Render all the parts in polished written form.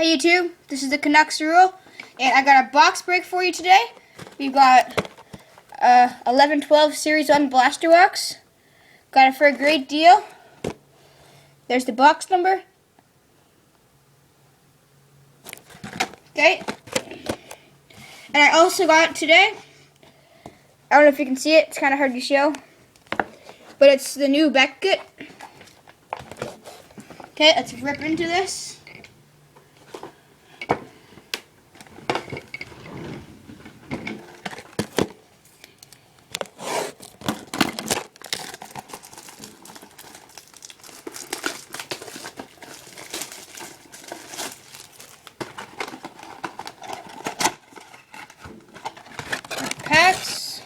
Hey YouTube, this is the Canucks Rule, and I got a box break for you today. We've got 11-12 Series 1 Blaster Box. Got it for a great deal. There's the box number. Okay. And I also got today, I don't know if you can see it, it's kind of hard to show, but it's the new Beckett. Okay, let's rip into this. Packs.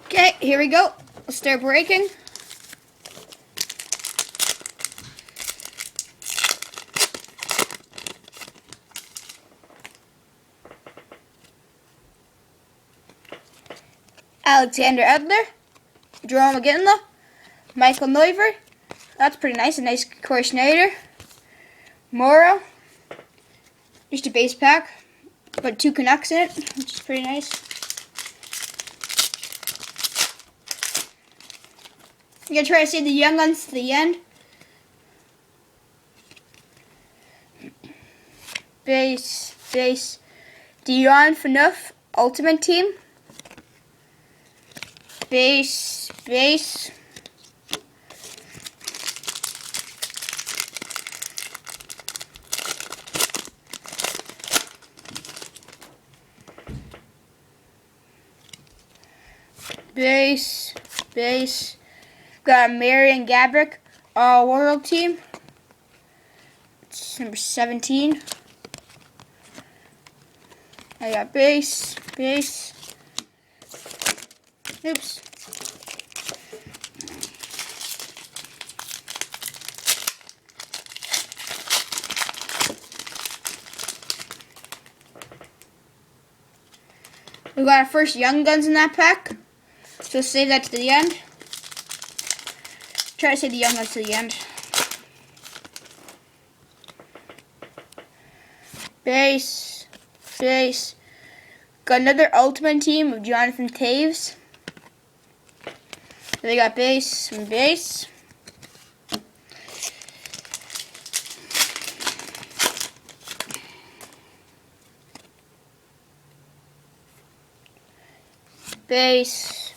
Okay, here we go. Let's start breaking. Alexander Edler, Jerome McGinley, Michael Neuver. That's pretty nice. A nice Corey Schneider. Morrow. Just a base pack, but 2 Canucks in it, which is pretty nice. I'm gonna try to save the young guns to the end. Base. Dion Phaneuf, Ultimate Team. Base. Base, got Marian Gaborik, All World Team. It's number 17. I got base. Oops. We got our first Young Guns in that pack, so save that to the end. Try to save the Young Guns to the end. Base. Got another Ultimate Team of Jonathan Toews. They got base and base. Base.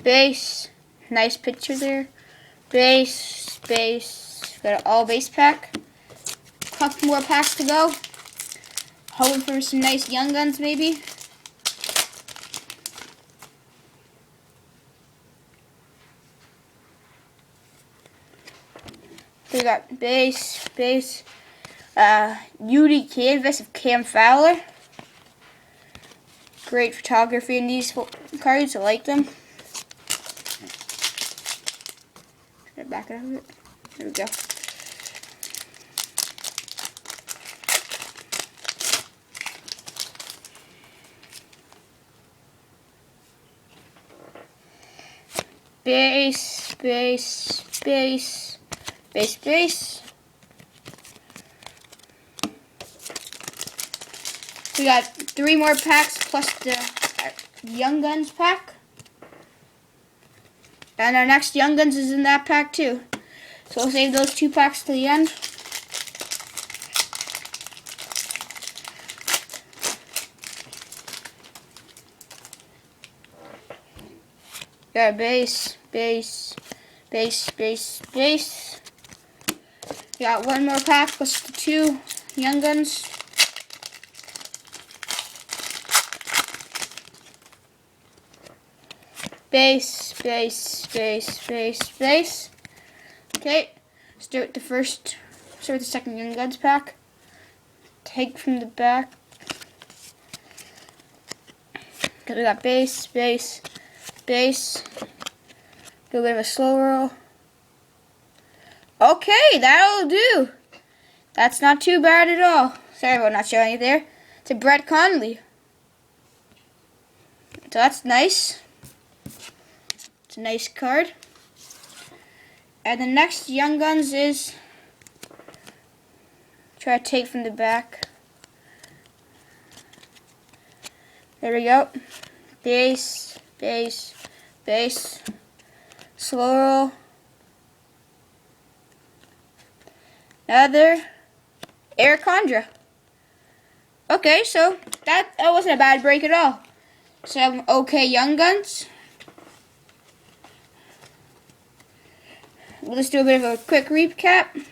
Base, nice picture there. Base. Got an all base pack. Couple more packs to go. Hoping for some nice Young Guns maybe. We got base. Beauty Canvas of Cam Fowler. Great photography in these cards. I like them. Back it up a bit. There we go. Base. We got 3 more packs plus the Young Guns pack. And our next Young Guns is in that pack too. So we'll save those 2 packs to the end. Got base. Got 1 more pack plus the 2 Young Guns. base, base, base, base, base. Okay, start with the second Young Guns pack. Take from the back. Because we got base, base, base. Do a bit of a slow roll. Okay, that'll do. That's not too bad at all. Sorry about not showing you there. It's a Brett Conley. So that's nice. It's a nice card. And the next Young Guns is, try to take from the back. There we go. Base, base, base. Slow roll. Another Eric Condra. Okay, so that wasn't a bad break at all. Some okay Young Guns. Let's do a bit of a quick recap.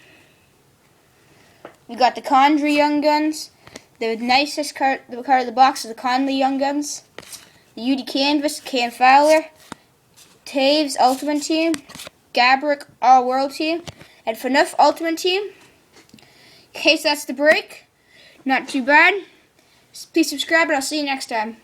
We got the Condra Young Guns. The nicest card of the box is the Conley Young Guns. The UD Canvas, Cam Fowler. Taves Ultimate Team. Gabrick All World Team. And FNUF Ultimate Team. Okay, so that's the break. Not too bad. Please subscribe and I'll see you next time.